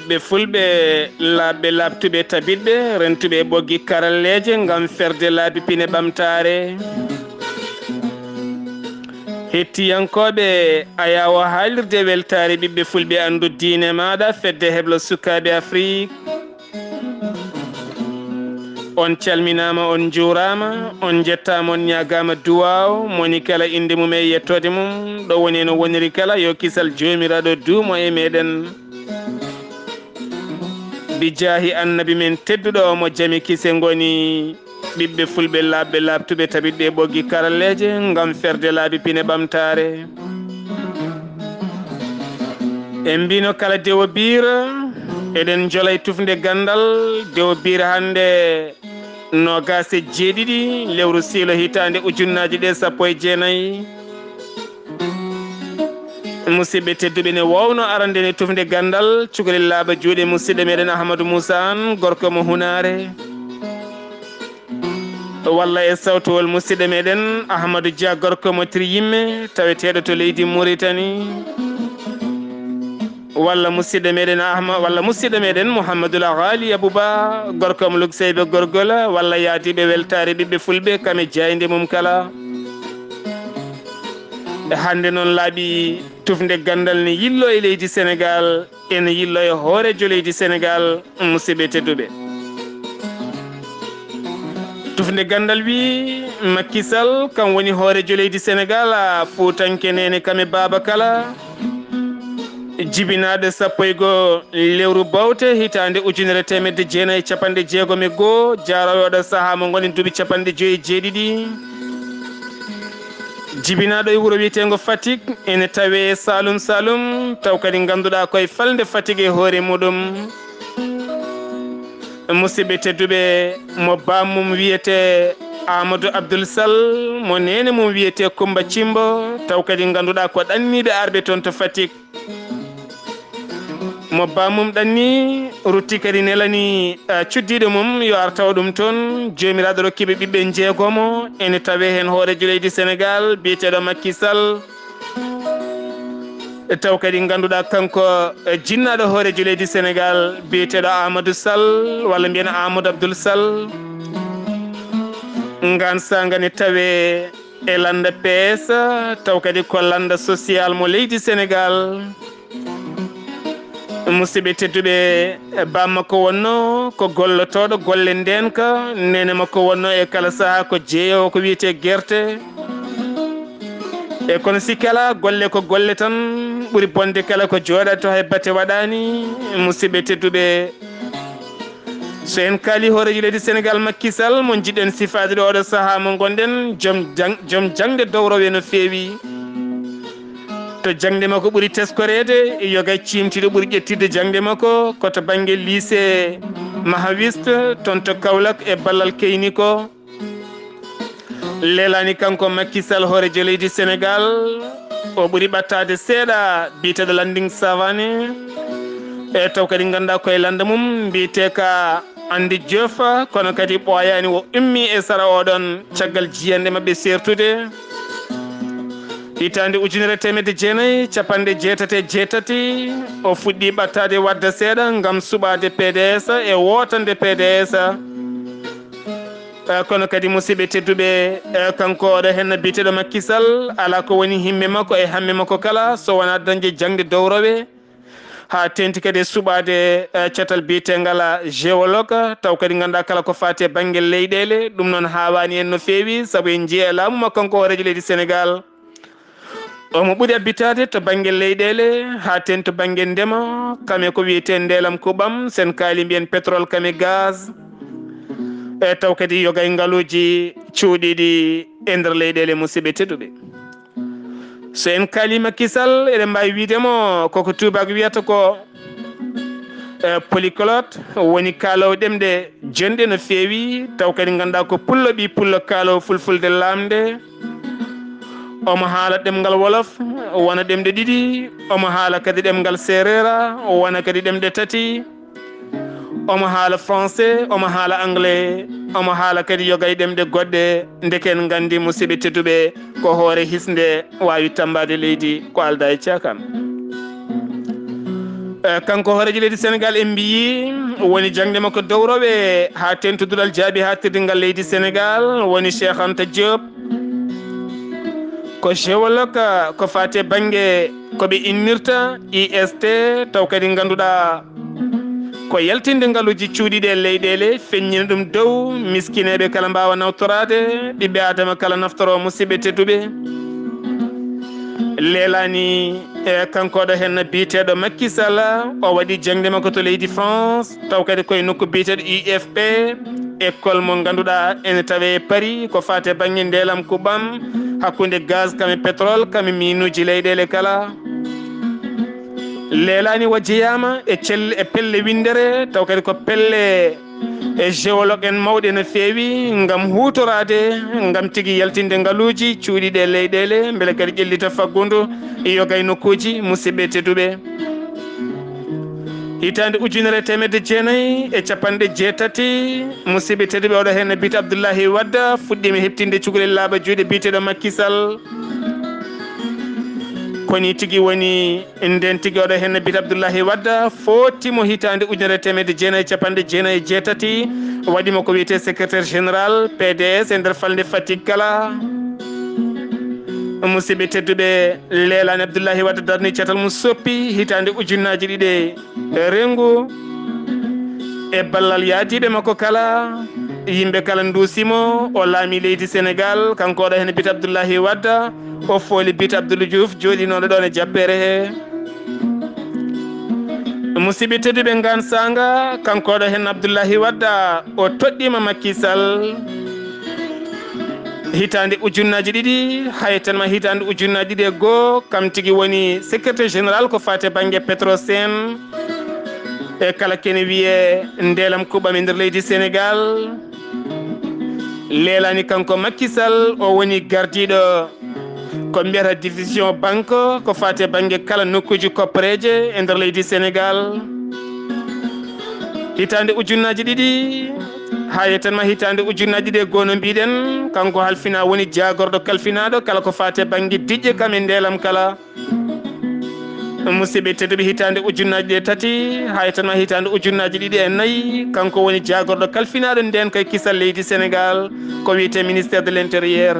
ɓiɓɓe fulɓe labɓe labtuɓe tabiɗɓe rentuɓe ɓoggi karalleje ngam ferde laabi pine ɓamtare hettiyankoɓe a yawa haalirde weltare ɓiɓɓe fulɓe andu diine maɗa fedde heblo sukaɓe Afrique on calminama on juurama on jettama on ñagama duwaw moni kala inde mum e yettode mum ɗo woni no woniri kala yo kisal jomiraɗo duumo e meɗen bijahi annabi men tedduɗo mo jami kise goni ɓiɓɓe fulɓe labɓe labtuɓe tabiɗɓe ɓoggi karalleje ngam ferde laabi pine ɓamtare en mbino kala dewo biira eɗen jolay tufde gandal dewo biira hande nogase jeeɗiɗi lewru siilo hitande ujunnaji ɗe 19 musidɓe tedduɓe ne wowno arande ne tufde gandal cukalel laaɓa juuɗe musidɗo meɗen Ahmadou Moussa an gorko mo hunare walla e sawtowol musidɗo meɗen Ahmadou Dia gorko mo tir yimme taweteɗo to leydi Mauritanie walla musidɗo meɗen walla musidɗo meɗen Mouhamadoul Ghali Abouba gorko mo lugseyɓe gorgola walla yaadiɓe weltare ɓiɓɓe fulɓe kame jayde mum kala hande noon laaɓi tufde gandal ne yillo e leydi Sénégal ene yillo e hoorejo leydi Sénégal musidɓe tedduɓe tufde gandal wi Macky Sall kam woni hoorejo leydi Sénégal a fuutanke nene kame baba kala jibinaɗo 11 lewru bawte hitande 1961 jarawe oɗo saaha mo goni duuɓi 57 jibinaɗo e wuuro wiyetego Fatick ene tawe Saloum Saloum taw kadi ganduɗa koye falde Fatick e hoore muɗum musidɓe tedduɓe mo bammum wiyete Amadou Abdoul Sall mo nene mum wiyete Coumba Thimbo taw kadi ganduɗa ko ɗanniɓe arɓe toon to Fatick mo bammum ɗanni rutti kadi nelani cuddiɗo mum yo ar taw ɗum toon jomiraɗo rokkiɓe ɓiɓɓe jeegomo ene tawe hen hoorejo leydi Sénégal biyeteɗo Macky Sall taw kadi ganduɗa kanko jinnaɗo hoorejo leydi Sénégal biyeteɗo Amadou Sall walla mbiyen Amadou Abdoul Sall ngan sangane tawe e landa PS taw kadi ko landa social mo leydi Sénégal musidɓe tedduɓe bamma ko wonno ko gollotoɗo golle ndenka nene makko wonno e kala saaha ko jeeyowo ko wiyete guerte e kono si kala golle ko golle tan ɓuuri bonde kala ko jooɗat to hay batte waɗani musidɓe tedduɓe so en kaali hoorejo leydi Sénégal Macky Sall mo jiɗɗen sifade ɗo oɗo saaha mo gonɗen joom jangde dowrowe no feewi to jangde makko ɓuuri teskorede yoga cimtiɗo ɓuuri ƴettirde jangde makko koto banggue lycée Mahawist toon to Kaolack e ballal keyni ko lelani kanko Macky Sall hoorejo leydi Sénégal o ɓuuri ɓattade seeɗa biteɗo Landing Savané e taw kadi ganduɗa koye landa mum mbiyete ka Andi Diouf kono kadi ɓooyani o ummi e sara oɗon caggal jiyande mabɓe sertude hitande 1968 o fuɗɗi ɓattade wadda seeɗa gam suɓade PDS e wotande PDS kono kadi musidɓe tedduɓe kanko oɗo henna biteɗo Macky Sall ala ko woni himme makko e hamme makko kala so wona dañde jangde dowrowe ha tenti kadi suɓade catal biyetegal géologue taw kadi ganduɗa kala ko fate banggue leyɗele ɗum noon hawani en no fewi saabu en jiiya laamu makko kanko hoorejo leydi Sénégal omo ɓuuri abbitade to banggue leyɗele ha ten to banggue ndema kame ko wiyete ndelam kuɓam sen kaali mbiyen pétrole kame gaz e taw kadi yogay ngaaluji cuuɗiɗi e nder leyɗele musidɓe tedduɓe so en kaali Macky Sall eɗen mbawi wiidemo koko tubak wiyata ko polyclote woni kaalowo ɗemɗe jonɗe no feewi taw kadi ganduɗa ko pullo ɓi pullo kaalowo fulfulde lamde omo haala ɗemgal wolof wona ɗemɗe ɗiɗi omo haala kadi ɗemgal serera wona kadi ɗemɗe tati omo haala français omo haala anglais omo haala kadi yogay ɗemɗe goɗɗe ndeken gandi musidɓe tedduɓe ko hoore hisde wawi tambade leydi ko alda e cakam kanko horejo leydi Sénégal en mbiyi woni jangde makko dowroɓe ha tentudulal jaabi ha tirdingal leydi Sénégal woni Cheikh Anta Diop ko géologue ko fate banggue koɓe innirta IST taw kadi ganduɗa ko yaltinde ngaluji cuuɗiɗe leyɗele feññina ɗum dow miskineɓe kala mbawa nawtorade ɓiɓɓe adama kala naftoro musidɓe tedduɓe leelani kankoɗo hen biteɗo Macky Sall o waɗi jangde makko to leydi France taw kadi koye nokku biteɗo IFP école mo ganduɗa ene tawe Paris ko fate banggue ndelam kuɓam hakkude gaz kame pétrole kame minuji leyɗele kala leelani o jeeyama e pelle windere taw kadi ko pelle géologue en mawɗe no feewi ngam hutorade ngam tigui yaltinde ngaaluji cuuɗiɗe leyɗele beele kadi ƴellita faggudu yogay nokkuji musidɓe tedduɓe hitande 1990 musidɓe tedduɓe oɗo hen bite Abdoulaye Wade fuɗɗima heɓtinde cukalel laaɓa juuɗe biteɗo Macky Sall koni tigui woni nden tigui oɗo hen bite Abdoulaye Wade fotimo hitande 1990 waɗimo ko wiyete secrétaire général PDS e nder falde Fatick kala musidɓe tedduɓe leelani Abdoulaye Wade darni cetal mum soppi hitande ujunnaji ɗiɗi rengu e ballal yaadiɓe makko kala yimɓe kala duusimo o laami leydi Sénégal kanko oɗo hen bite Abdoulaye Wade o fooli bite Abdoul Diouf jooɗinoɗo ɗon e jabbere he musidɓe tedduɓe ngan sanga kanko oɗo hen Abdoulaye Wade o toɗɗima Macky Sall hitande ujunnaji ɗiɗi hay tanma hitande ujunnaji ɗiɗi e goho kam tigui woni secrétaire général ko fate banggue Petrosen e kala kene wiye ndelam kuɓam e nder leydi Sénégal leelani kanko Macky Sall o woni gardiɗo ko mbiyata division banque ko fate banggue kala nokkuji koppareje e nder leydi Sénégal hitande ujunnaji ɗiɗi ha yettanma hitande ujunnaji ɗi e goho no mbiɗen kanko halfina woni jagorɗo kalfinaɗo kala ko fate banggue diƴƴe kam e ndelam kala musidɓe tedduɓe hitande ujunnaji ɗi e tati ha yettanma hitande ujunnaji ɗiɗi e nayyi kanko woni jagorɗo kalfinaɗo nden koye kisal leydi Sénégal ko wiyete ministére de l' intérieur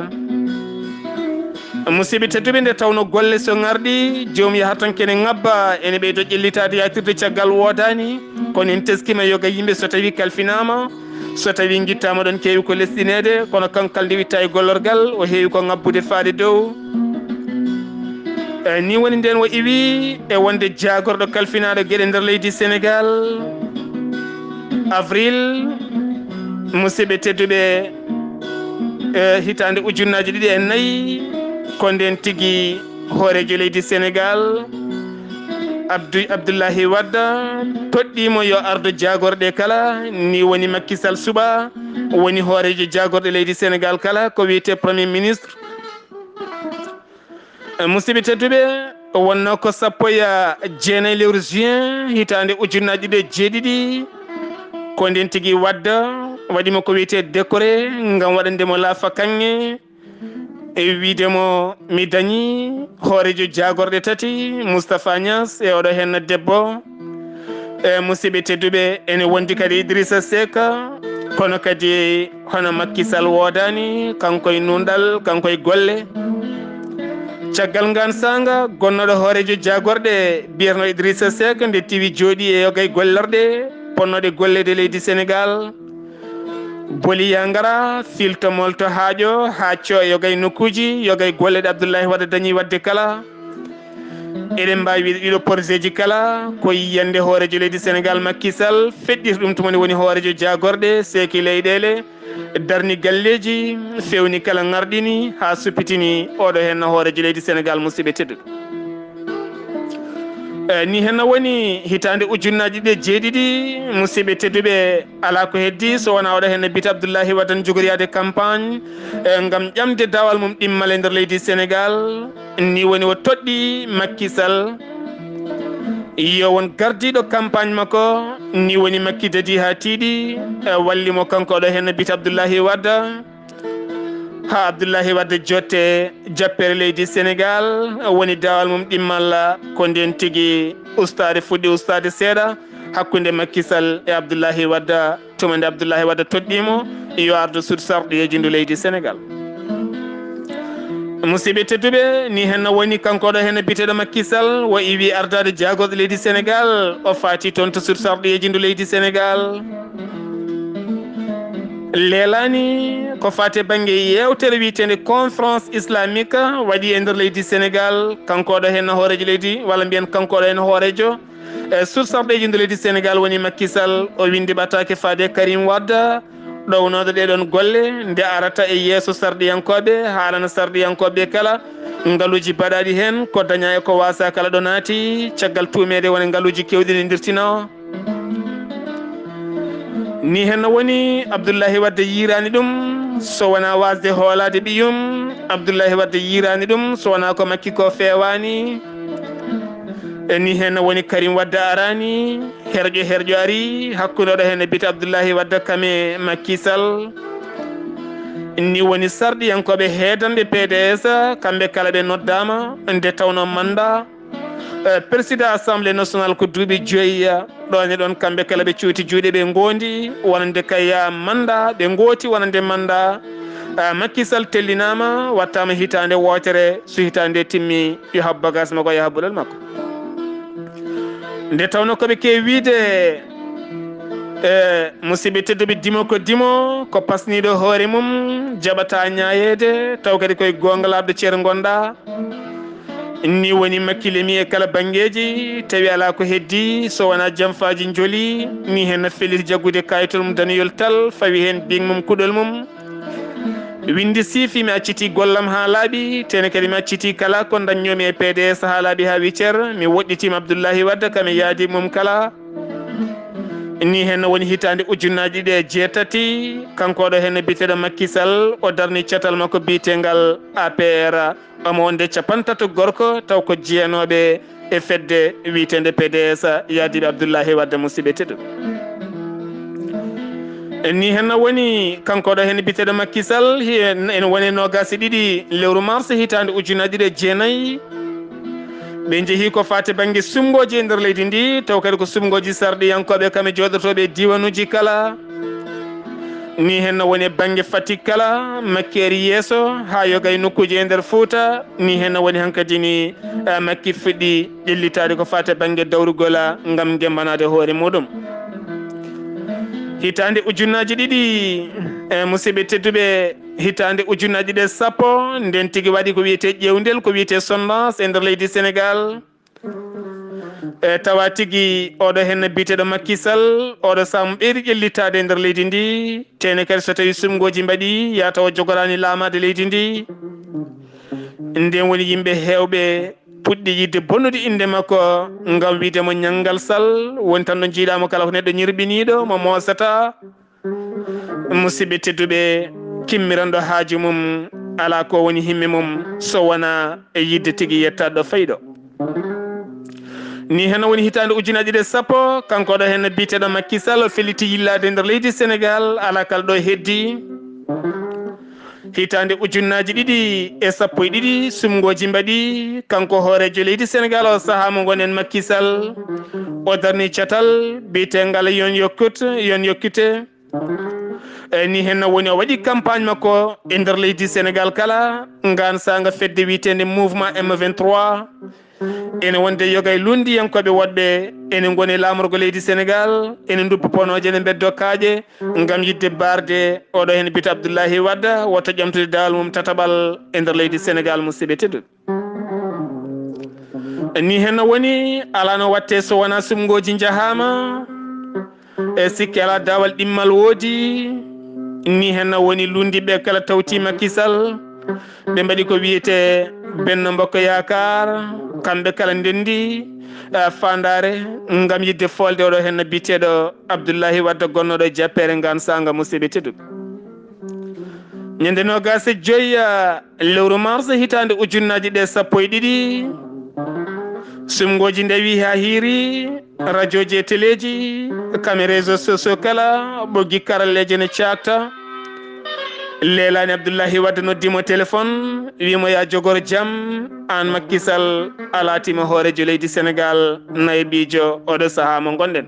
musidɓe tedduɓe nde tawno golle so garɗi joomum yaha tan kene ngabba ene ɓeydo ƴellitade yatirde caggal wodani kono en teskima yoga yimɓe so tawi kalfinama so tawi guittama ɗon keewi ko lesɗinede kono kanko kala nde witta e gollorgal o heewi ko ngabbude faade dow ni woni nden o iwi e wonde jagorɗo kalfinaɗo gueɗe nder leydi Sénégal avril musidɓe tedduɓe hitande ujunnaji ɗiɗi e nayyi ko nden tigui hoorejo leydi Sénégal Abdoulaye Wade toɗɗimo yo ardo jagorɗe kala ni woni Macky Sall suɓa woni hoorejo jagorɗe leydi Sénégal kala ko wiyete premier ministre musidɓe tedduɓe wonno ko 19 lewru juin hitande ujunnaji ɗiɗi e jeeɗiɗi ko nden tigui Wade waɗimo ko wiyete décoré ngam waɗandemo laafa kanŋe e wiidemo mi dañi hoorejo jagorɗe tati Moustapha Niass e oɗo hen debbo e musidɓe tedduɓe ene wondi kadi Idrissa Seck kono kadi hono Macky Sall wodani kanko e nunɗal kanko e golle caggal ngan sanga gonnoɗo hoorejo jagorɗe biyatno Idrissa Seck nde tiwi jooɗi e yogay gollorɗe ponnoɗe gollede leydi Sénégal boli ya ngara filto molto haaƴo hacco e yogay nokkuji yogay golleɗe Abdoulaye Wade dañi wadde kala eɗen mbawi wiide ɗiɗo projet ji kala ko yiyande hoorejo leydi Sénégal Macky Sall feɗɗita ɗum tumani woni hoorejo jagorɗe seeki leyɗele darni galleji fewni kala ngarɗini ha suppitini oɗo hen hoorejo leydi Sénégal musidɓe tedduɗo ni hen woni hitande ujunnaji ɗiɗi e jeeɗiɗi musidɓe tedduɓe ala ko heddi so wona oɗo hen bite Abdoulaye Wade tan jogoriyade campagne ngam ƴamde dawal mum ɗimmal e nder leydi Sénégal ni woni o toɗɗi Macky Sall yo won gardiɗo campagne makko ni woni Macky dadi ha tiiɗi wallimo kanko oɗo hen bite Abdoulaye Wade ha Abdoulaye Wade jotte jappere leydi Sénégal woni dawal mum ɗimmalla ko nden tigui ustade fuɗɗi ustade seeɗa hakkude Macky Sall e Abdoulaye Wade tumande Abdoulaye Wade toɗɗimo yo ardu sur sarɗo yejindu leydi Sénégal musidɓe tedduɓe ni henno woni kankoɗo hen biteɗo Macky Sall wo iwi ardade jaagoɗo leydi Sénégal o faati toon to sur sarɗo yejindu leydi Sénégal leelani ko fate banggue yewtere witende conférence islamique waɗi e nder leydi Sénégal kankoɗo hen hoorejo leydi walla mbiyen kankoɗo hen hoorejo e sur sarɗeji nder leydi Sénégal woni Macky Sall o windi ɓatake faade Karim Wade ɗownode ɗeɗon golle nde arata e yeeso sarɗiyankoɓe haalana sarɗiyankoɓe kala ngaaluji baɗaɗi hen ko daña e ko wasa kala ɗo naati caggal tumede woni ngaaluji kewɗi ɗi dirtina ni hen woni Abdoulaye Wade yirani ɗum so wona wasde hoolade ɓiyum Abdoulaye Wade yirani ɗum so wona ko Macky ko fewani ni hen woni Karim Wade arani herƴo ari hakkude oɗo hen bita Abdoulaye Wade kame Macky Sall ni woni sarɗiyankoɓe heedanɓe PDS kamɓe kala ɓe noddama nde tawno mandat président assemblée nationale ko duuɓi 5 ɗone ɗon kamɓe kala ɓe cuuti juuɗe ɓe gondi wonande kaya mandat ɓe gooti wonande mandat Macky Sall tellinama wattama hitande wotere so hitande timmi yo hab bagage makko yaha ɓuɗal makko nde tawno koɓe kewi wiide musidɓe tedduɓe dimo ko pasniɗo hoore mum jaɓata ñayede taw kadi koye gonga labde ceer gonɗa ni woni makkilemi e kala bangueji tawi ala ko heddi so wona jamfaji jooli ni hen felir jaggude kayitol mum daniyol tal fawi hen bing mum kuɗol mum windi siifi mi acciti gollam ha laaɓi tene kadi mi acciti kala ko daññomi e PDS ha laaɓi ha wiccer mi woɗɗitima Abdoulaye Wade kami yaadi mum kala ni hen woni hitande ujunnaji ɗi e 6 kankoɗo hen biteɗo Macky Sall o darni catal makko bitengal APR omo wonde 50 gorko taw ko jeenoɓe e fedde witende PDS yaadiɓe Abdoulaye Wade musidɓe tedduɓe ni hen woni kankoɗo hen biteɗo Macky Sall en woni nogasi 2 lewru mars hitande ujunnaji ɗi e 9 ɓe jeehi ko fate banggue sumgoji e nder leydi ndi taw kadi ko sumgoji sarɗiyankoɓe kame joɗotoɓe diwanuji kala ni hen woni banggue Fatick kala Macky yeeso ha yogay nokkuji e nder Fouta ni hen woni hankkadi ni Macky fuɗɗi ƴellitade ko fate banggue dawrugola gam gembanade hoore muɗum hitande ujunnaji 2 musidɓe tedduɓe hitande ujunnaji 10 nden tigui waɗi ko wiyete ƴewdel ko wiyete sondage e nder leydi Sénégal tawa tigui oɗo hen biteɗo Macky Sall oɗo samu ɓeydi ƴellitade e nder leydi ndi tene kadi so tawi sumgoji mbaɗi ya tawa jogorani laamade leydi ndi nden woni yimɓe hewɓe puɗɗi yidde bonnude inde makko ngam wiidemo Ñangal Sall woni tan no jiiɗamo kala ko neɗɗo ñirbiniɗo mo mosata musidɓe tedduɓe kimmiranɗo haaju mum ala ko woni himme mum so wona e yidde tigui yettaɗo fayɗo ni hen woni hitande ujunnaji 10 kankoɗo hen biteɗo Macky Sall felliti yillade nder leydi Sénégal ala kala ɗo heddi hitande ujunnaji 2 sumgoji mbaɗi kanko hoorejo leydi Sénégal o saaha mo gonen Macky Sall o darni catal bitengal yon yokkute ni hen woni o waɗi campagne makko e nder leydi Sénégal kala ngan sanga fedde witende mouvement M23 ene wonde yogay lundiyankoɓe woɗɓe ene goni lamorgo leydi Sénégal ene duppa ponoje ne beddo kaaƴe ngam yidde barde oɗo hen bita Abdoulaye Wade woto ƴamtude dawal mum tataɓal e nder leydi Sénégal musidɓe tedduɓe ni hen woni ala no watte so wona sumgoji jahama e sikki ala dawal ɗimmal woodi ni hen woni lundiɓe kala tawti Macky Sall ɓe mbaɗi ko wiyete Benno Bokk Yakar kamɓe kala ndendi fandare ngam yidde folde oɗo hen biteɗo Abdoulaye Wade gonnoɗo jappere ngan sanga musidɓe tedduɓe ñande 25 lewru mars hitande ujunnaji 12 sumgoji ndewi ha hiiri radio ji e téléji kame réseau sociaux kala ɓoggi karalleje ne cakta Lelani Abdullahi Wade noddimo téléphone wimo ya jogor jam an Macky Sall alatima hoorejo leydi Sénégal naybijo oɗo saaha mo gonɗen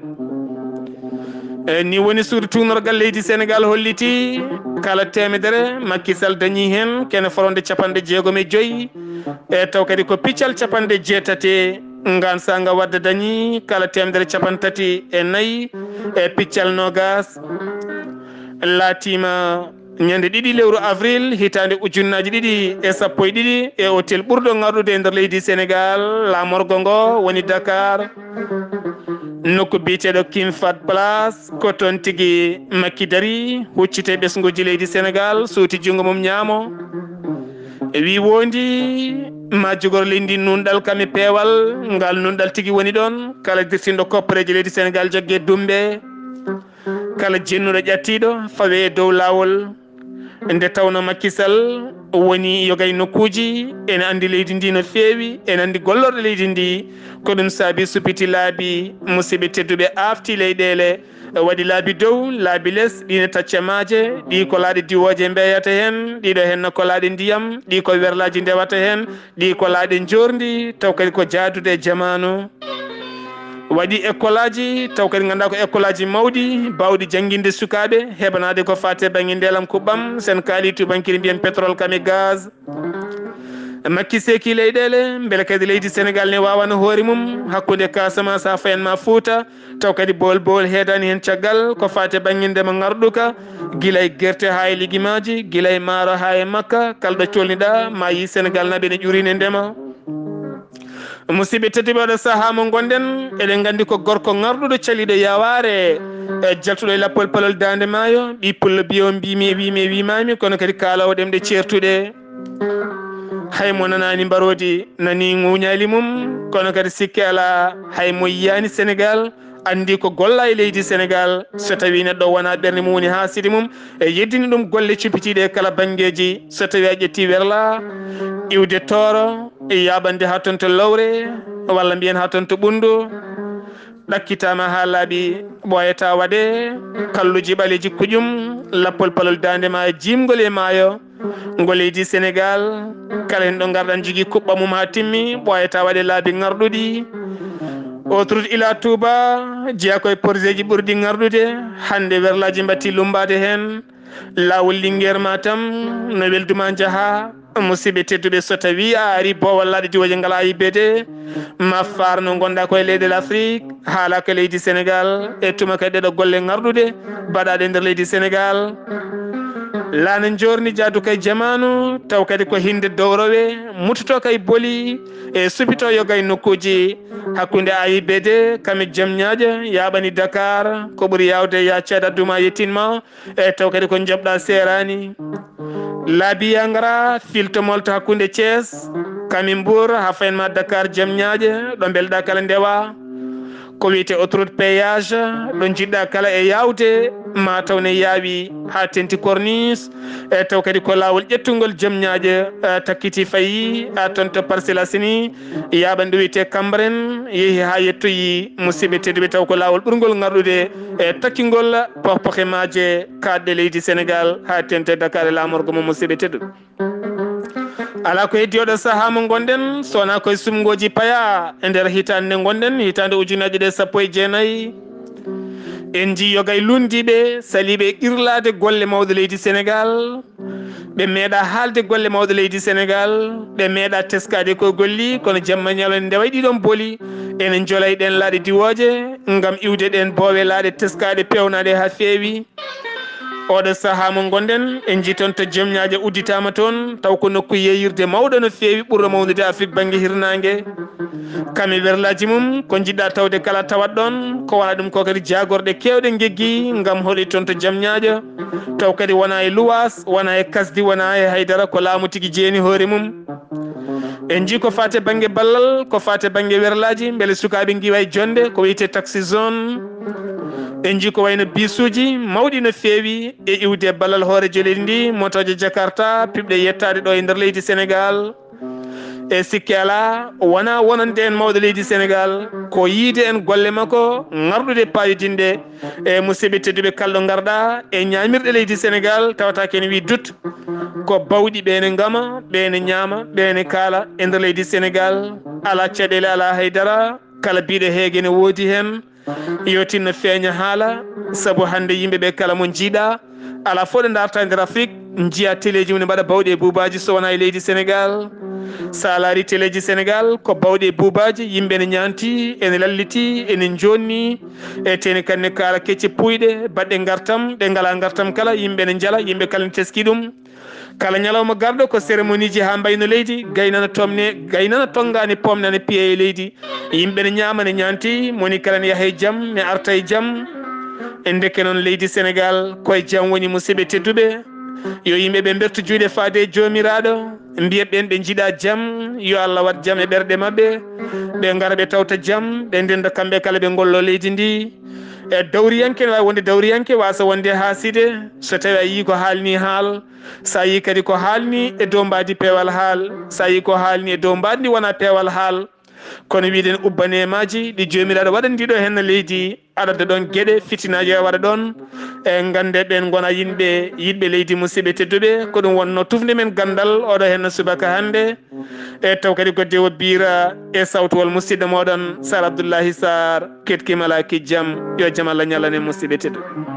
ni woni suudu tunorgal leydi Sénégal holliti kala temedere Macky Sall dañi hen kene foronde 65 e taw kadi ko piccal 18 ngan sanga wadde dañi kala temedere 34 e piccal nogas latima ñande ɗiɗi lewru avril hitande ujunnaji ɗiɗi e sappo e ɗiɗi e hôtel ɓurɗo ngarɗude e nder leydi Sénégal lamorgo ngo woni Dakar nokku biyeteɗo King Fahd Place ko toon tigui Macky dari huccite ɓesguji leydi Sénégal suuti jungo mum ñaamo wi wondi ma jogor leydi nunɗal kami peewal ngal nunɗal tigui woni ɗon kala dirtinɗo koppareji leydi Sénégal jaggue dumbe kala jennuɗo ƴattiɗo fawe e dow lawol nde tawno Macky Sall woni yogay nokkuji ene andi leydi ndi no feewi ene andi gollorɗo leydi ndi ko ɗum saabi supiti laabi musidɓe tedduɓe afti leyɗele waɗi laabi dow laabi less ɗine taccemaje ɗi ko laaɗe diwoje mbeyata hen ɗiɗo henno ko laaɗe ndiyam ɗi ko werlaji ndewata hen ɗi ko laaɗe jordi taw kadi ko jaadude e jamanu waɗi école aji taw kadi ganduɗa ko école aji mawɗi bawɗi jangguinde sukaɓe heɓanade ko fate banggue ndelam kuɓɓam sen kaali tubankiri mbiyen pétrole kami gaz Macky seki leyɗele beele kadi leydi Sénégal ne wawano hoore mum hakkude Casamance ha fayanma Fouta taw kadi bol heedani hen caggal ko fate banggue ndema ngarɗuka guilay guerte ha e liguimaji guilay maaro ha e makka kalɗo colniɗa ma yi Sénégal naɓe ne ƴurine ndema musidɓe tedduɓe oɗo saaha mo gonɗen eɗen gandi ko gorko ngarɗuɗo caliɗo yaware e jaltuɗo e lappol palol dande maayo ɓi pullo biyo wimami kono kadi kalawo ɗemɗe certuɗe haymo nanani mbarodi nani ŋuñali mum kono kadi sikki ala haymo yiyani Sénégal andi ko golla e leydi Sénégal so tawi neɗɗo wona ɓerde mum woni ha sidi mum e yeddini ɗum golle cupitiɗe e kala banggueji so tawi a ƴetti werla iwde tooro e yaɓande ha toon to lowre walla mbiyen ha toon to ɓundu ɗakkitama ha laaɓi ɓoyata waɗe kalluji ɓaleji kuƴum lappol palol dande ma jimgol e maayo ngo leydi Sénégal kala hen ɗo garɗan jogui kuɓɓa mum ha timmi ɓoyata waɗe laabi garɗuɗi autoroute ila Touba jeeya koye projet ji ɓurɗi garɗude hande werlaji mbatti lumbade hen lawol Linguére Matam no welduma jaaha musidɓe tedduɓe so tawi a ari bowal laaɗe diwoje ngala AIBD ma far no gonɗa koye leyɗel Afrique haala ko leydi Sénégal e tuma kadi ɗeɗo golle garɗude mbaɗaɗe nder leydi Sénégal laana jorni jaadu kay jamanu taw kadi ko hinde dowrowe mutoto kay booli e supito yogay nokkuji hakkude AIBD kami jamñaje yaɓani Dakar ko ɓuuri yawde ya ceeɗa duma yettinma e taw kadi ko jabɗa serani laabi yangara filto molto hakkude Thiès kami Mbour ha fayenma Dakar jamñaje ɗo belɗa kala ndewa ko wiyete autoroute péage ɗo jiɗɗa kala e yawde ma taw ne yaawi ha tenti corniche e taw kadi ko lawol ƴettugol jamñaje takkiti fayi toon to Parcelles Assainies yaɓande wiyete Cambérène yeehi ha yettoyi musidɓe tedduɓe taw ko lawol ɓurgol garɗude e takkingol pokhemaje kaɗɗe leydi Sénégal ha tente Dakar e lamorgo mo musidɓe tedduɓe ala ko heddi oɗo saaha mo gonɗen sowona koye sumgoji paya e nder hitande nde gonɗen hitande ujunaje ɗe 19 en ji yogay lundiɓe saliɓe irlade golle mawɗe leydi Sénégal ɓe meeɗa haalde golle mawɗe leydi Sénégal ɓe meeɗa teskade ko golli kono jamma ñalon nde way ɗiɗon booli enen jolay ɗen laaɗe diwoje ngam iwde ɗen boowe laaɗe teskade pewnaɗe ha feewi oɗo saaha mo gonɗen en jii toon to jamñaje udditama toon taw ko nokku yeyirde mawɗo no feewi ɓurɗo mawnude Afrique banggue hirnangue kami werlaji mum ko jiɗɗa tawde kala tawat ɗon ko wona ɗum ko kadi jagorɗe kewɗe geggui gam hoɗi toon to jamñaje taw kadi wona e luwas wona e kasdi wona e haydara ko laamu tigui jeeni hoore mum en jii ko fate banggue ballal ko fate banggue werlaji beele sukaɓe giwa e jonde ko wiyete taxi zone en jii ko wayno bisuji mawɗi no feewi e iwde ballal hoore joledi ndi motoje Jakarta piɓɗe yettade ɗo e nder leydi Sénégal e sikki ala wona wonande en mawɗo leydi Sénégal ko yiide en golle makko ngarɗude payidinde e musidɓe tedduɓe kalɗo garɗa e ñamirɗe leydi Sénégal tawata ken wi dut ko bawɗi ɓene gama ɓene ñaama ɓene kaala e nder leydi Sénégal ala caɗele ala haydara kala biɗo heege ne woodi hen yo tinno feeña haala saabu hande yimɓeɓe kala mo jiiɗa ala fo ɗo darta e nder Afrique jiiya téléji mum ne mbaɗa bawɗi e buubaji so wona e leydi Sénégal sa laari téléji Sénégal ko bawɗi e buubaji yimɓe ne ñanti ene lalliti ene jonni e teni kanne kala kecce puyɗe baɗɗe gartam ɗe ngala gartam kala yimɓe ne jala yimɓe kala ne teski ɗum kala ñalawma garɗo ko cérémonie ji ha mbayno leydi gaynana tomne gaynana tongani pomnane piye e leydi yimɓe ne ñaama ne ñanti moni kala ne yaaha e jaam ne arta e jaam e dekke noon leydi Sénégal koye jaam woni musidɓe tedduɓe yo yimɓeɓe bertu juuɗe faade e jomiraɗo mbiyen ɓen ɓe jiiɗa jaam yo Allah wat jaam e ɓerɗe mabɓe ɓe gara ɓe tawta jaam ɓe ndenda kamɓe kala ɓe gollo leydi ndi e dawriyanke ne wawi wonde dawriyanke wasa wonde haaside so tawi a yii ko haalni haal sa yi kadi ko haalni e dow mbadi peewal haal sa yi ko haalni e dow mbadi ndi wona peewal haal kono wiɗen ubbanemaji ɗi jomiraɗo waɗandiɗo hen leydi aɗa ɗon gueɗe fitinaji o waɗa ɗon e gande ɓen gona yimɓe yiɗɓe leydi musidɓe tedduɓe ko ɗum wonno tufde men gandal oɗo hen subaka hande e taw kadi godde o biira e sawtowol musidɗo moɗon Sar Abdoullahi Sarr ketkimala ki jaam yo jaam Allah ñalane musidɓe tedduɓe.